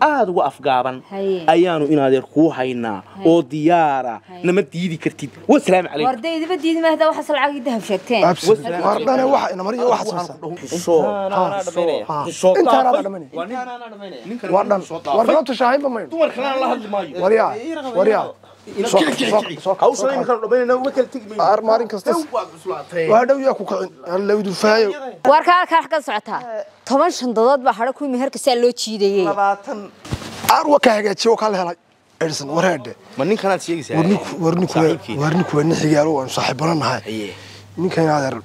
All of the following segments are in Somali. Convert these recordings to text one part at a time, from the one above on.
aad ugu afgaaban ayaanu inaadeer kuu haynaa oo diyaara nama diidi kartid wasalaam calaykum wardaydiba diidi ma hada waxa salcagi dahab sheegteen wardana waxa ina mariyo waxa samaysan inta ana dhamanay wardan wardan tashaahayba ma dumar kale la hadli maayo wariya hawshan kala dhamayna uga kala tagmay armaarin kasta waa dhaw yaa ku kacin lawdu faayo warka ka socota 10 shandadood baa hada ku meherka saa loo jiidayay 20 arwa ka hagaajiyo kala helay ersan wareede ma ninkan aad sheegaysaa warniku waa nixigaalo waan saaxiibanahay ninkan aad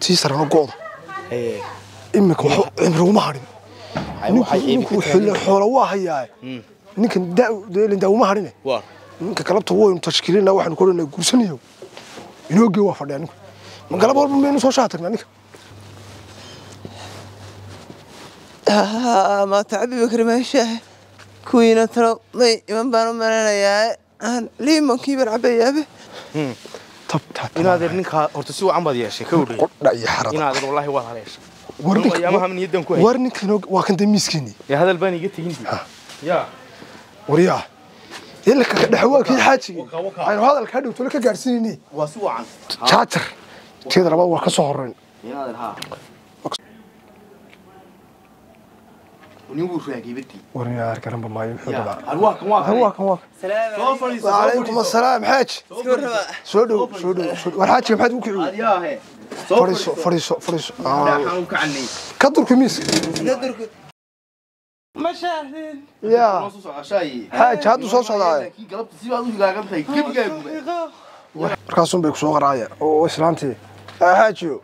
tiisarno gooda imika cimrigu ma harin xoolo waa hayaa ninkan daaw ma harin ninka galabta wuu tashkiilina waxaan ku leeyahay guursanayo inooge waa fadhiya ninka ma galab walba meenu soo shaatagnaa ninka ما تعبي بكري ما يشاه كوينة ترى ما يمن بانو منانا يا ليه ما كيبر عبية به طب إن هذا نكها أرتسوا عم بدي أشيء كوري لا يا حرام إن هذا والله واضح ليش ورنك يا مهم من يدهم كويس ورنك وكنت مسكيني يا هذا الباني قلت هندي يا ورياه يلا كدحواك يا حاجي أنا هذا الكادو تقول لك جالسيني وسوعا شاطر كذا ربع وكسر هرين إن هذا ها ونيوغو شوية كيبتي ورياه الكلام بما يحب هواك سلام عليكم السلام حاج سودو والحاج محد وكيعود فريسو كدر كميس مشاهد يا حاج هادو صوص هذا مركاسون بيك سو قرايه او اسلانتي حاجو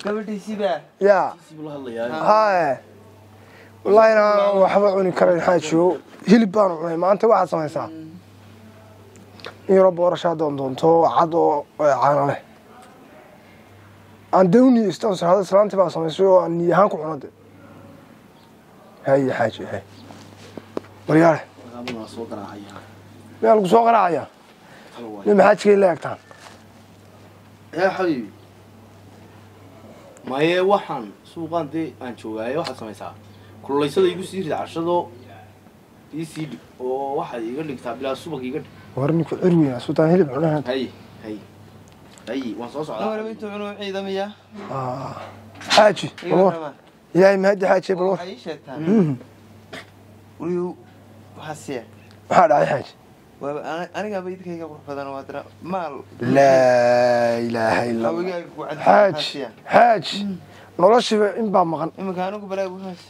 قبل سيبا يا هاي والله انا وحبا عوني كرين حاجو هلب بان عوني ما انت واحد سميسا يرب ورشا دونتو عدو عانا له ان دوني استانس هذا اسلانتي با سميسو ان يهان ku cunade هاي حاجه هاي ورياله أنا سو قراعيا مالك سو قراعيا ما حاجه لا اكتان يا حبيبي ما هي وحن سوقان دي aan joogay waxa sameeysaa kulleysada igu sii ridaashado ECD oo waxa iga dhigtaa bilaa subag iga warniku cirwiina sultaan hilib cunahan hay waan soo socdaa wala inta cunuu ciidamiya حاجي يا مهدي حاجي بالور اي شيطان ويو حسيه هذا اي حاجه انا بيدكيga qurux badan waa dara maal لا اله الا الله حاج noloshiba in ba maqan imka anigu balay buuxas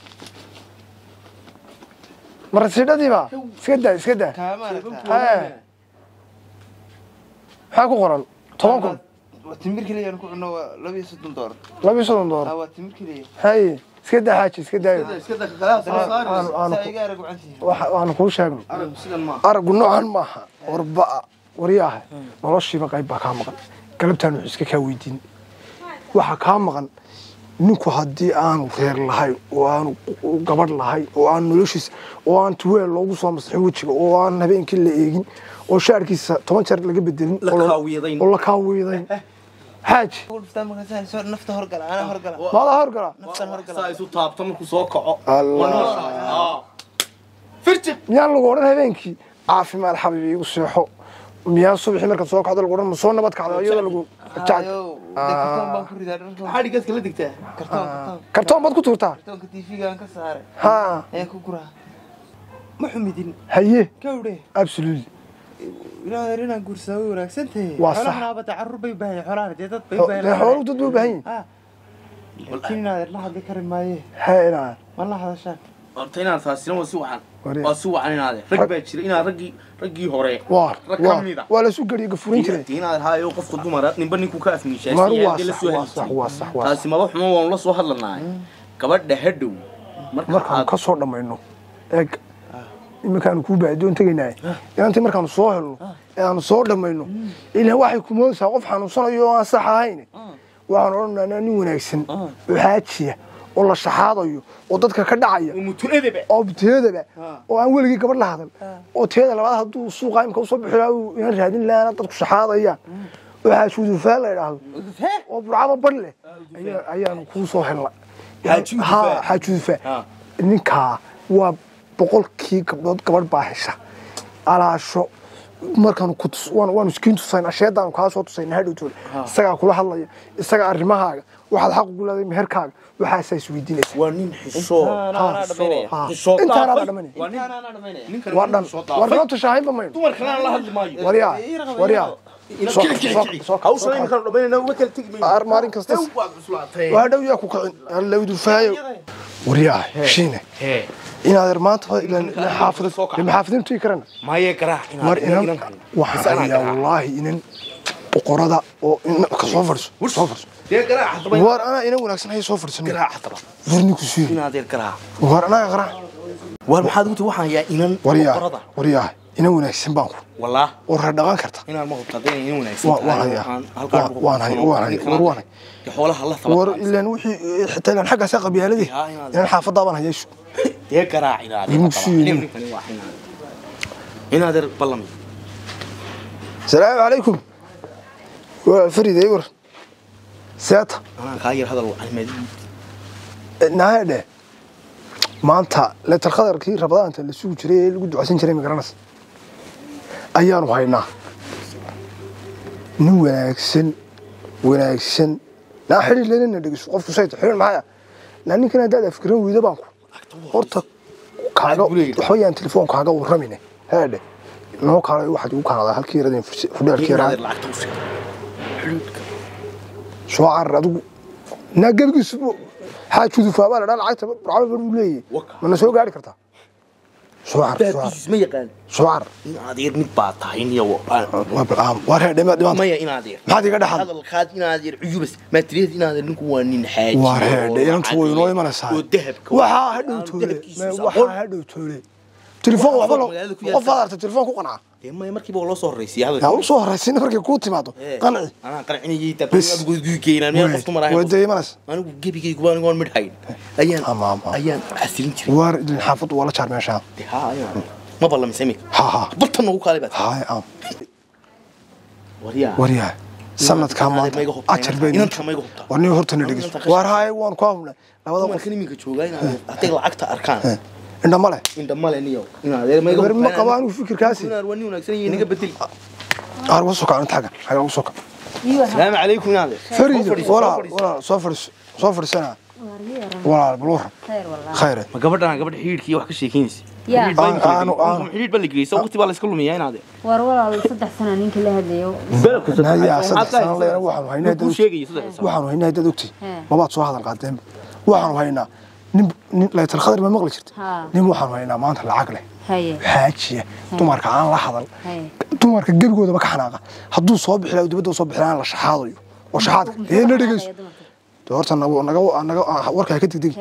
marsidadiiba iska daa ha ku qoran 10 kun timir kaliya ku cuno $230 $230 waa timir kaliya hay iska daa xaaji iska daa خلاص aan ku sheegno aragu noocan ma aha warba wariyaha noloshiba qayb ba ka maqan galabtaan wuxuu iska ka weydiin waxa ka maqan ninku hadii aan reer lahay oo aan gabadh lahay oo aan noloshiis oo aan tuweel loogu soo masxin wajiga oo aan habeenkii la eegin oo shaarkiisa 10 jeer laga bedelin oo la kaawiiday حاج قلت ما كان صار نفط هرجل أنا هرجل ما له هرجل نفط هرجل سايسو تابت مركو سو كعو الله فرتب يان لو قرن habeenkii caafimaad xabiibi igu seexo miyaa subaxii marka soo kacdo lagu oran soo nabad kacdo iyada lagu kartoon baan ku ridaa xarigas kala digtaa kartoon baad ku tuurtaa kartoonka TV-ga ka saaray ha ee ku guraa ma xumidin haye kawdhe absolutely ilaa rina gursado wanaagsantahay xoolaha bada carruur bay baahay xoolaha dad bay baahay xooluhu dad bay baahay laakiin la hadli karin maaye hayna walla hadashaan horta inaan taasina waa si wacan inaad rag baa jira inaad raggii hore waa la soo gariyo gafurin jiray inaad haayo qofka dumar ninba ninku ka afmiishaystay la soo helay taasi ma wax xun waan la soo hadlanaay gabadha hadhow markaan ka soo dhamayno eeg iminkaan ku baadoon tagaynaa inantii markaan soo helno aan soo dhamayno ilaa waxay ku moosaa qof xanuunsanayo oo aan sax ahayn waxaan oranaynaa nin wanaagsan oo xaajiya oo la shaxaadayo oo dadka ka dhacaya oo mutuedaba oo aan weligii gabadh la hadal oo teeda labaad hadduu suuqa imka u soo bixiyo inaan raadin laana dadku shaxaadayaan وحاجود فال يراهو وبرعه بله ayaan ku soo helnay xaajud fa ninka waa boqolkii gabdhood gabadh baa hesha alaasho markaan ku waan iskiin tusayna sheedaan ka soo tusayna hadhowtood isaga kula hadlaya isaga arrimahaaga waxaad xaq u leedahay meherkaaga waxa ay isweydiinaysaa waa nin xisho inta ana dhamanay ninkan waa dhan war doonta shaahin ba mayn dumarkana la hadli maayo wariyaa hawshan iminkan dhameynayna uma kala tegi maayo armaarin kasta waa dhow yaa ku kacin allawdu faayo wariyaa shiine inaad maanta ilaa xaafadin tii karana maaye garaac mar inaan waxaan ayaa wallahi inan boqorada oo ka soo farso dee garaac war ana ina wanaagsan hay soo farsan garaac hadaba warni ku sii inaad garaac war ana garaac war maxaad ugu waxaan yaa inan boqorada wariyaa ina wanaagsan baan ku wallaah war dhaqan karta inaan ma hubtadeen in wanaagsan waan xoolaha la sabab war ilaan wixii xitaa ilaan xagga saqa biyaaladii inaan xaafada baan hayeesho dee garaac inaad ballam salaamu calaykum waa fariiday war seeta anaa kaa yar hadal almeed naade maanta leetar qadarkii rabadaanta la sugu jiray ee lagu ducaysan jiray magaranaysa ayaanu haynaa nin wanaagsan naa xidhi leelina dhegeyso qofku sayta xidhin maxaya naa ninkan haddaad afkiran weyda baanku horta kaaga waxbayaan telefoonkaaga warramine haadhe noo kaalay waxaad igu kaanadaa halkii yaradeen fudheelkii yaraa soo carar adigu naa gebigiisu xaajudu faabaa la dhaa lacagta burcaba buu leeyahay mana soo gaari kartaa soo carar inaad mid baa tahay niyo war heedhe maya inaad maxaad iga dhaxal hadalkaad inaad cuyubas ma tiriyad inaad ninku waa nin xaaji war heedhe inantu way noo imanaysaa oo dahabka waxaa hadhowtoole telefoon waxba qof adarta telefoon ku qanca maya markiiba loo soo horreysay hadalka yaa u soo horreysay markay ku timaado qanci anaa qancinayay tabad gudgeynaan meel qoftu marahay way deemanaysa anigu gebigaygu baan goon mid hayn ayaan xasilin jiray war idin xaafad wala jaar meesha ma ballam samee bartan ugu kaalay baad wariyaa sanadka maanta ajar bay inta ma igu hubtaa warni hortana dhigis war haay waan ku hubnay labada qof iminka jooga inaad haday lacagta arkaan indha male niyo inaad ma qabaan fikirkaasi inaad wani wanaagsan yihiin naga bedel arwa soo kacay taga haga soo kacay السلام عليكم يا فريد ولا صفر سنة ولا بلور خير ما قبلنا قبل حيركي وحكي شيكينس أنا حير بلقي سوقتي بالله كله مياه هذا ولا صدق سنة نين كلها هذه بالك هذه صدق سنة الله يروح وهنا وحنا دكتي ما بعد صو هذا القدام وحنا هنا لا ترخضر ما مغلي شرت نم وحنا هنا ما أنت العقله حاجة تمارك عن لحظة تمارك جبجود بك حناقة حدو صوب حلا ودبدو صوب حلا على شحاضي وشحاض هي ندرس دورت أنا ورك هيك تدق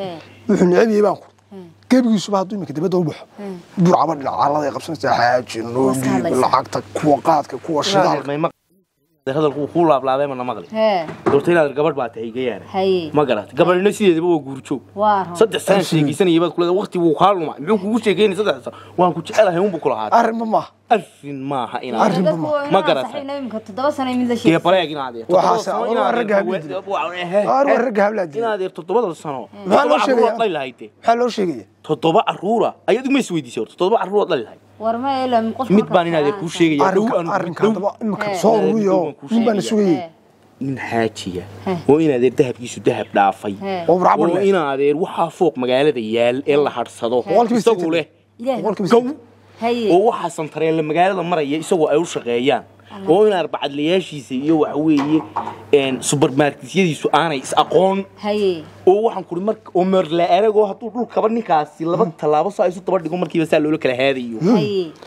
وحنا لعبي بانكو جبجود صوب حدو يمكن دبدو بح برعبر على ذي قبسنا حاجة نودي بالعقد كوقات كوشدال هذا الكول أبلا ما نمغلي دورتين هذا قبل بعد هيجي ما قرأت قبل الناس يدبوا جورشو صدق سنة يبغى كل وقت وخالو ما بيوم كوش يجيني صدق وأنا كنت أنا هم بكل هذا أرم ما ألفين ما هنا أرم ما قرأت يمكن تدبر سنة من ذا شيء كيف بريء جينا هذه وحاسة أرجع بلادي أرجع بلادي جينا هذه تطبق السنة حلو شيء طلع هايته حلو شيء تطبق الرورة أيدك ما يسوي دي شور تطبق الرورة طلع هاي ورما إلا مقص متبانين هذه كل شيء أرن كذا إمك صار وياه مبان سوي من حاجية وإن هذا الذهب يسود ذهب دافي وإن هذا روحه فوق مجال ديال إلا حرصده يسوي له وواحد سنترين لما قال لما مرة يسوي أول شغيان وإن أربعة لياش يسوي وحوي إن سوبر ماركت يسوي أنا يسأقون وواحد كل مرك عمر لا أرجو هتقول كبرني كاسي لبض طلابة صاير سو تبرد عمر كي بسأله لك هذه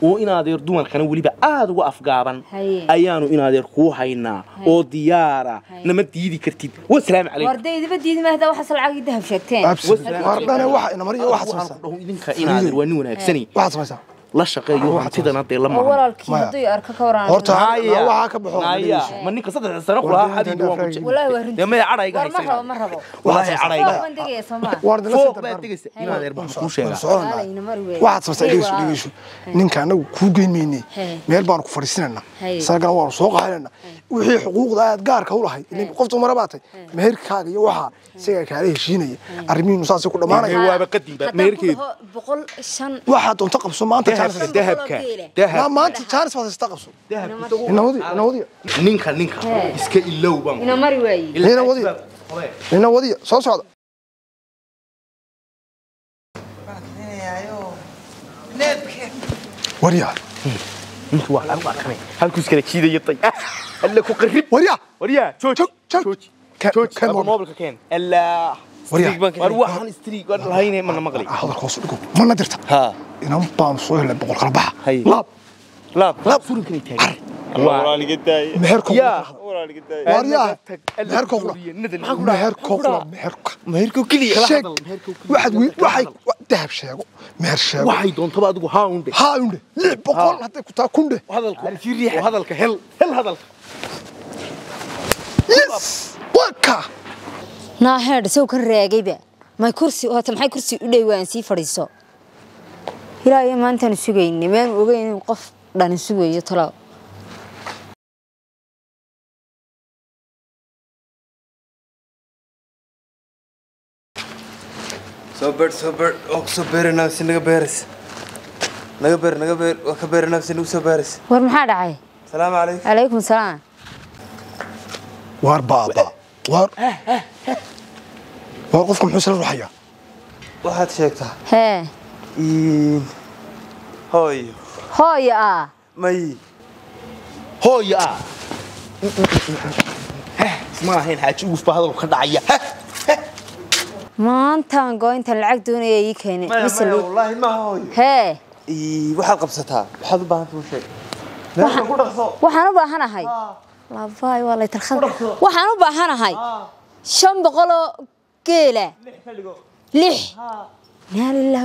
وإن هذا يردون كانوا ولي بعاد وأفقابا أيانو إن هذا يركوه هينا أو ديارة لما تيجي كرتيب والسلام عليكم وردي إذا بدي ما هذا وحصل عقيد ذهب شكتين وردنا واحد أنا مريض واحد إن هذا الونون هكسني واحد مسا la shaqeeyo hantidana hadee la maahan walaalkii haduu arka ka waraan horta waxa ka baxo ma ninka 3 sano qulaha xadiid waan ku jecel wallahi waa runtii ma cadayga haysan ma rabo wallahi cadayga bandhigay Soomaa wardana fooq baa digaysa inaad eer baan ku sheegaa waxaad sabtay dhigiisu ninka anagu ku geeymeynay meel baan ku fariisinayna sagan waan soo qaadayna wixii xuquuqda aad gaarka u lahayd in qoftu marabaatay meherkaaga iyo waxa isaga kale heshiinaya arrimihiinu saas ku dhamaanaya waaba qadiba meherkeed 105 waxa doonta qabso maanta dahabka dahab maanta Charles waa iska qabso inawadi ninka iska ilow baan ina mari waayay inawadi soo socda وريا انت واحد كمان هلكوس كده كيده يطي الا كو قرب وريا جوج كان موبايلك كان الا وريا اروح عن ستريك هاي ما مقلي هذا خوص دغ ما ندرت ها ان بام سو هلا بقول قربح لا فورن كني تاغ الله ورالي قداي مهركم يا ورالي قداي وريا مهركم كلي واحد دهب شيغو مهر شيغو waxay doonto adigu haunde 600 hadda ku taa kunde hadalku riix hadalka hel hadalka yes waka naaheed soo kan reegayba may kursi oo tan maxay kursi u dheewaan si fadhiiso ilaahay maantan sugaynay meen ogeyn qof dhan sugayo talo صبر صبر نفسي نغبرس نغبر وكبر نفسي نغبرس war maxaa dhacay السلام عليكم عليكم السلام war baba war qofku muxuu soo ruuxaya waxaad sheegtaa hee hooyo may hooyo ma ahayn xaaji ugu fahadal ka dhacaya maantaan gooynta lacag doonaya ii keenay misal wallahi ma hooyo hee waxaad qabsataa waxaad u baahan tahay sheeg meesha ku dhaqso waxaan u baahanahay labaay waa la tarxad waxaan u baahanahay 500 oo geela 6 yalla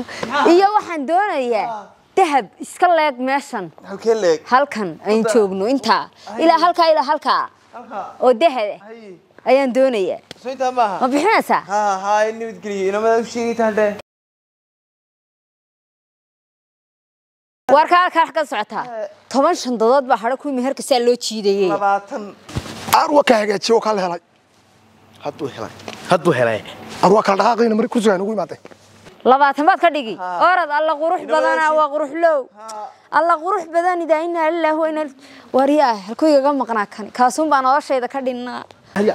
iyo waxaan doonayaa dahab iska leeg meeshan halkan aan joogno inta ilaa halka oo dahab ayaan doonayaa سويتها معها ما بيحنسها هاي اللي بتقولي انا ما شيء تهدى warka ka socotaa 10 shandadood baa xara ku meherka saa loo jiidayay 20 arwa ka hagaajiyo kala helay haduu helay arwa kala dhaqaaqayna mar ku sugan ugu imaatay 20 baad ka dhigi orad alla qurux badana waa qurux low alla qurux badan idaayna ilaahu ina wariyaa halku iga maqnaa kan kaasuun baan noloshayda ka dhinnaa أريا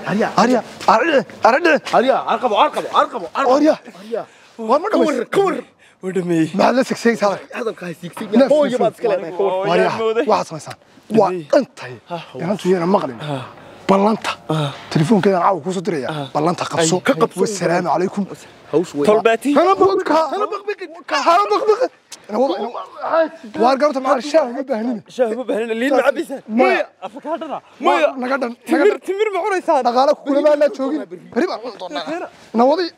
أرقبوا كور ودمي ما هذا سكسيس هذا هو يبغى تكلم واحد سمسان وأنت أنت هنا مغرب بلانتا تليفون كذا عاو كوسو دريا بلانتا قبسو والسلام عليكم طلباتي أنا بقبك وارجعت مع الشاه مبهنين اللي معبسه مويه افكادنا مويه نقدن تمر معوريسان دقالك كل ما لا جوجين بريبا نوضي